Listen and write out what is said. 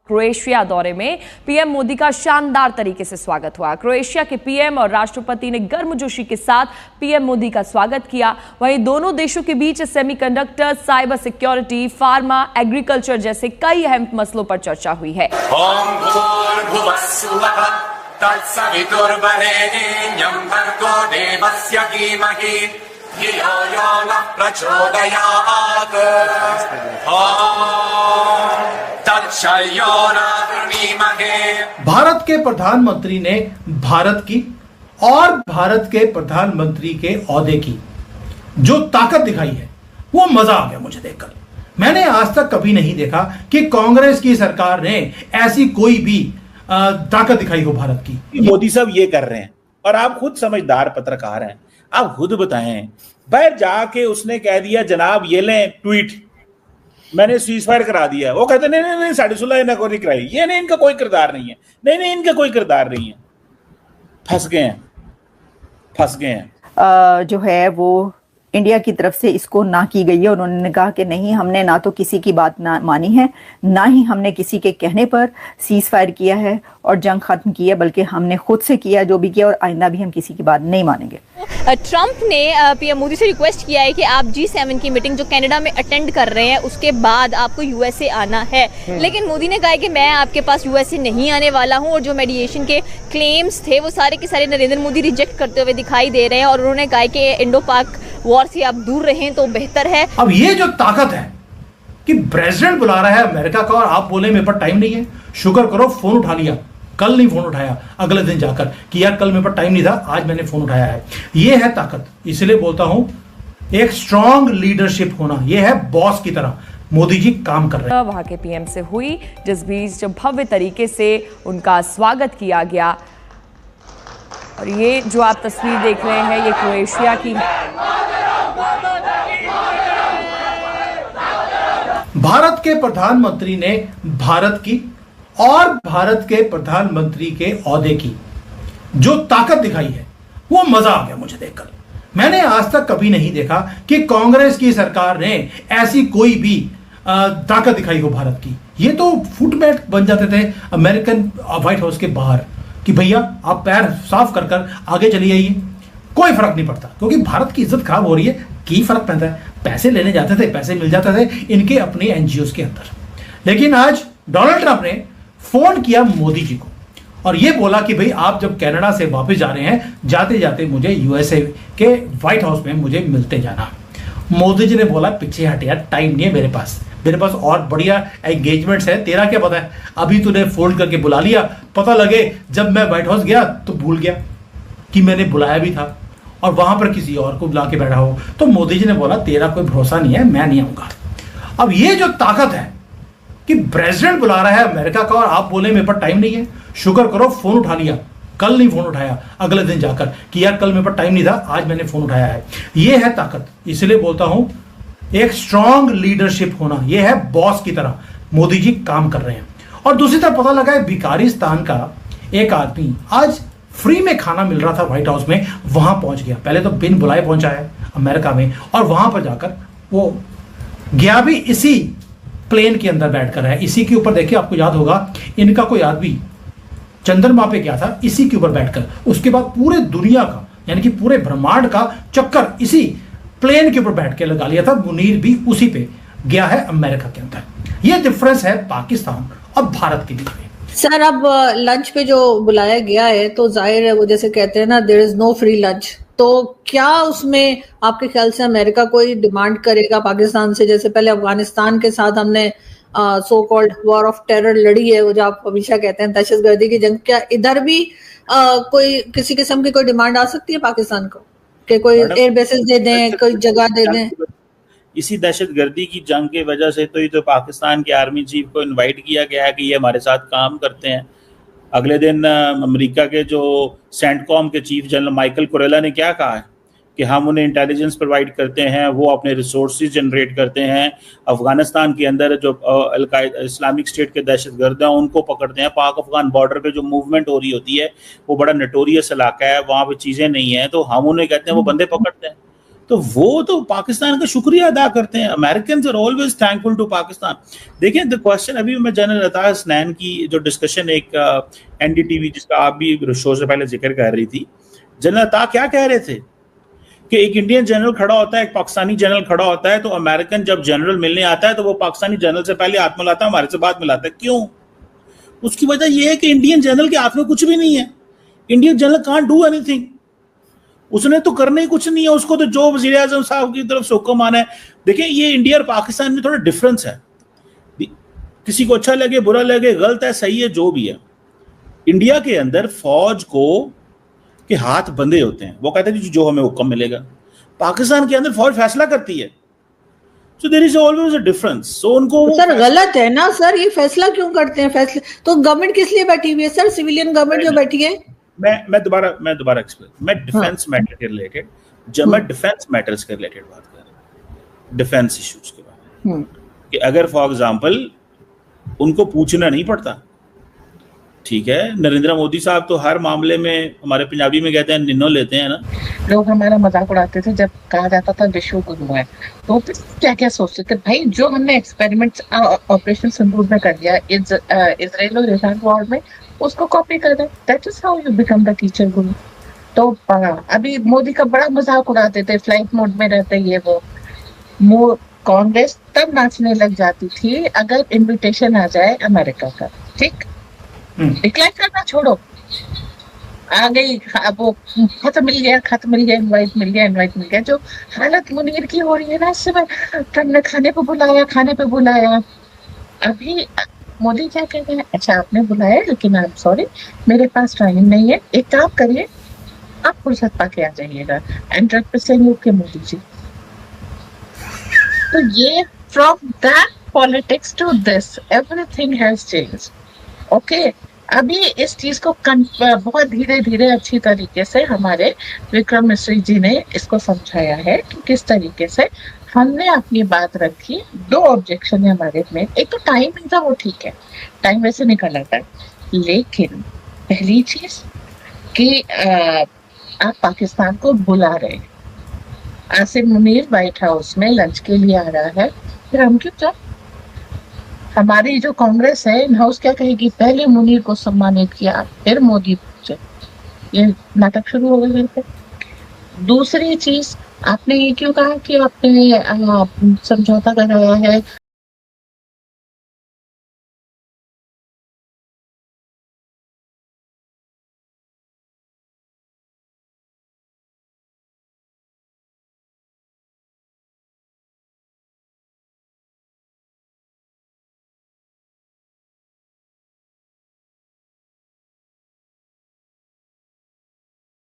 Croatia दौरे में PM Modi का शानदार तरीके से स्वागत हुआ। क्रोएशिया के पीएम और राष्ट्रपति ने गर्मजोशी के साथ पीएम मोदी का स्वागत किया। वहीं दोनों देशों के बीच semiconductor, cyber security, pharma, agriculture जैसे कई अहम मसलों पर चर्चा हुई है। भारत के प्रधानमंत्री ने भारत की और भारत के प्रधानमंत्री के ओहदे की जो ताकत दिखाई है वो मजा आ गया मुझे देखकर। मैंने आज तक कभी नहीं देखा कि कांग्रेस की सरकार ने ऐसी कोई भी ताकत दिखाई हो भारत की। मोदी साहब ये कर रहे हैं और आप खुद समझदार पत्रकार हैं, आप खुद बताएं। बाहर जाके उसने कह दिया जनाब ये लें ट्वीट, मैंने सीज फायर करा दिया। वो कहते नहीं साढ़े 16 इन्हें को नहीं कराई, ये नहीं, इनका कोई किरदार नहीं है, नहीं इनका कोई किरदार नहीं है। फंस गए हैं। जो है वो इंडिया की तरफ से इसको ना की गई है। उन्होंने कहा कि नहीं, हमने ना तो किसी की बात ना मानी है, ना ही हमने किसी के कहने पर सीज फायर किया है और जंग खत्म की है, बल्कि हमने खुद से किया जो भी किया और आइंदा भी हम किसी की बात नहीं मानेंगे। ट्रंप ने पीएम मोदी से रिक्वेस्ट किया है कि आप G7 की मीटिंग जो कनाडा में अटेंड कर रहे हैं उसके बाद आपको यूएसए आना है, लेकिन मोदी ने कहा है कि मैं आपके पास यूएसए नहीं आने वाला हूं। और जो मेडिएशन के क्लेम्स थे वो सारे के सारे नरेंद्र मोदी रिजेक्ट करते हुए दिखाई दे रहे हैं और उन्होंने कहा कि इंडो पाक वॉर से आप दूर रहें तो बेहतर है। अब ये जो ताकत है कि प्रेसिडेंट बुला रहा है अमेरिका का और आप बोले मेरे पर टाइम नहीं है, शुक्र करो फोन उठा लिया, कल नहीं फोन उठाया, अगले दिन जाकर कि यार कल मेरे पर टाइम नहीं था, आज मैंने फोन उठाया है। ये है ताकत। इसलिए बोलता हूं एक स्ट्रांग लीडरशिप होना, यह है बॉस की तरह मोदी जी काम कर रहे हैं। वहां के पीएम से हुई, जिस बीच जब भव्य तरीके से उनका स्वागत किया गया। और ये जो आप तस्वीर देख रहे हैं ये क्रोएशिया की है। भारत के प्रधानमंत्री ने भारत की और भारत के प्रधानमंत्री के ओहदे की जो ताकत दिखाई है वो मजा आ गया मुझे देखकर। मैंने आज तक कभी नहीं देखा कि कांग्रेस की सरकार ने ऐसी कोई भी ताकत दिखाई हो भारत की। ये तो फुटमैट बन जाते थे अमेरिकन व्हाइट हाउस के बाहर कि भैया आप पैर साफ कर कर आगे चली आइए, कोई फर्क नहीं पड़ता, क्योंकि भारत की इज्जत खराब हो रही है, की फर्क पड़ता है। पैसे लेने जाते थे, पैसे मिल जाते थे इनके अपने एनजीओ के अंदर। लेकिन आज डोनाल्ड ट्रंप ने फोन किया मोदी जी को और ये बोला कि भाई आप जब कनाडा से वापस जा रहे हैं, जाते जाते मुझे यूएसए के व्हाइट हाउस में मुझे मिलते जाना। मोदी जी ने बोला पीछे हट यार, टाइम नहीं है मेरे पास और बढ़िया एंगेजमेंट्स है, तेरा क्या पता है, अभी तूने फोल्ड करके बुला लिया, पता लगे जब मैं व्हाइट हाउस गया तो भूल गया कि मैंने बुलाया भी था और वहां पर किसी और को बुला के बैठा हो। तो मोदी जी ने बोला तेरा कोई भरोसा नहीं है, मैं नहीं आऊंगा। अब ये जो ताकत है कि प्रेसिडेंट बुला रहा है अमेरिका का और आप बोले मेरे पर टाइम नहीं है, शुक्र करो फोन उठा लिया, कल नहीं फोन उठाया, अगले दिन जाकर कि यार कल मेरे पर टाइम नहीं था, आज मैंने फोन उठाया है। ये है ताकत। इसलिए बोलता हूं एक स्ट्रांग लीडरशिप होना, यह है बॉस की तरह मोदी जी काम कर रहे हैं। और दूसरी तरफ पता लगा है भिखारिस्तान का एक आदमी आज फ्री में खाना मिल रहा था व्हाइट हाउस में, वहां पहुंच गया। पहले तो बिन बुलाए पहुंचा है अमेरिका में और वहां पर जाकर वो गया भी इसी प्लेन के अंदर बैठकर है। इसी के ऊपर देखिए, आपको याद होगा इनका कोई आदमी चंद्रमा पे गया था इसी के ऊपर बैठकर। उसके बाद पूरे दुनिया का यानी कि पूरे ब्रह्मांड का चक्कर इसी प्लेन के ऊपर बैठ के लगा लिया था। मुनीर भी उसी पे गया है अमेरिका के अंदर। ये डिफरेंस है पाकिस्तान और भारत के बीच में। सर, अब लंच पे जो बुलाया गया है तो जाहिर है वो जैसे कहते हैं ना, there is no free lunch, तो क्या उसमें आपके ख्याल से अमेरिका कोई डिमांड करेगा पाकिस्तान से, जैसे पहले अफगानिस्तान के साथ हमने so called war of terror लड़ी है, वो जो आप हमेशा कहते हैं दहशतगर्दी की जंग, क्या इधर भी कोई किसी किस्म की कोई डिमांड आ सकती है पाकिस्तान को कि कोई एयर बेसेस दे दें, कोई जगह दे दें? इसी दहशतगर्दी की जंग की वजह से तो ये तो पाकिस्तान के आर्मी चीफ को इनवाइट किया गया है कि ये हमारे साथ काम करते हैं। अगले दिन अमेरिका के जो सेंटकॉम के चीफ जनरल माइकल कुरेला ने क्या कहा है कि हम उन्हें इंटेलिजेंस प्रोवाइड करते हैं, वो अपने रिसोर्सेज जनरेट करते हैं, अफगानिस्तान के अंदर जो अलकायदा इस्लामिक स्टेट के दहशतगर्द हैं उनको पकड़ते हैं। पाक अफगान बॉर्डर पे जो मूवमेंट हो रही होती है वो बड़ा नटोरियस इलाका है, वहाँ पे चीज़ें नहीं हैं, तो हम उन्हें कहते हैं वो बंदे पकड़ते हैं। तो वो तो पाकिस्तान का शुक्रिया अदा करते हैं। American are always thankful to Pakistan. देखिए द क्वेश्चन, अभी मैं जनरल अता हसनैन की जो डिस्कशन एक एनडीटीवी जिसका आप भी शो से पहले जिक्र कर रही थी, जनरल अता क्या कह रहे थे कि एक इंडियन जनरल खड़ा होता है, एक पाकिस्तानी जनरल खड़ा होता है, तो अमेरिकन जब जनरल मिलने आता है तो वो पाकिस्तानी जनरल से पहले हाथ मिलाता है, हमारे से बाद मिलाता है। क्यों? उसकी वजह यह है कि इंडियन जनरल के हाथ में कुछ भी नहीं है। Indian general can't do anything, उसने तो करने ही कुछ नहीं है, उसको तो जो वज़ीर आज़म साहब की तरफ से हुक्म आना है। देखिए ये इंडिया और पाकिस्तान में थोड़ा डिफरेंस है, किसी को अच्छा लगे बुरा लगे, गलत है सही है जो भी है। इंडिया के अंदर फौज को के हाथ बंधे होते हैं, वो कहते हैं जो हमें हुक्म मिलेगा। पाकिस्तान के अंदर फौज फैसला करती है, so there is always a difference। so उनको सर गलत है ना सर, ये फैसला क्यों करते हैं? फैसले तो गवर्नमेंट किस लिए बैठी हुई है सर? सिविलियन गवर्नमेंट जो बैठी है। मैं दोबारा एक्सप्लेन, मैं डिफेंस मैटर के रिलेटेड, जब मैं डिफेंस मैटर्स के रिलेटेड बात कर रहा हूँ, डिफेंस इश्यूज के बारे में, कि अगर फॉर एग्जांपल उनको पूछना नहीं पड़ता, ठीक है, नरेंद्र मोदी साहब तो हर मामले में, हमारे पंजाबी में कहते हैं निन्नो लेते हैं ना। लोग हमारा मजाक उड़ाते थे जब कहा जाता था विश्व गुरु है, तो क्या क्या सोचते थे भाई, जो हमने एक्सपेरिमेंट्स ऑपरेशन सिंदूर में कर दिया, इजराइल और ईरान वॉर में, उसको कॉपी कर दे। That is how you become the teacher guru. तो अभी मोदी का बड़ा मजाक उड़ाते थे, फ्लाइट मोड में रहते ये वो कांग्रेस तब नाचने लग जाती थी अगर इनविटेशन आ जाए अमेरिका का, ठीक, डिक्लाइन करना छोड़ो, आ गई वो खत मिल गया, इनवाइट मिल गया। जो हालत मुनीर की हो रही है ना इस समय, ट्रम्प ने खाने पे बुलाया। अभी मोदी क्या कहते हैं, अच्छा आपने बुलाया लेकिन आई एम सॉरी मेरे पास टाइम नहीं है, एक काम करिए आप फुर्सत पाके आ जाइएगा, एंड represent के मोदी जी। तो ये from that politics to this everything has changed. Okay, अभी इस चीज को बहुत धीरे धीरे अच्छी तरीके से हमारे विक्रम मिश्री जी ने इसको समझाया है कि किस तरीके से हमने अपनी बात रखी। दो ऑब्जेक्शन है हमारे में, एक तो टाइम नहीं था, वो ठीक है, टाइम वैसे निकल आता है, लेकिन पहली चीज कि आप पाकिस्तान को बुला रहे, आसिम मुनीर व्हाइट हाउस में लंच के लिए आ रहा है, फिर हम क्यों जाए? हमारी जो कांग्रेस है इन हाउस क्या कहेगी, पहले मुनीर को सम्मानित किया फिर मोदी पहुंचे, ये नाटक शुरू हो गया घर पे। दूसरी चीज, आपने ये क्यों कहा कि आपने समझौता कराया है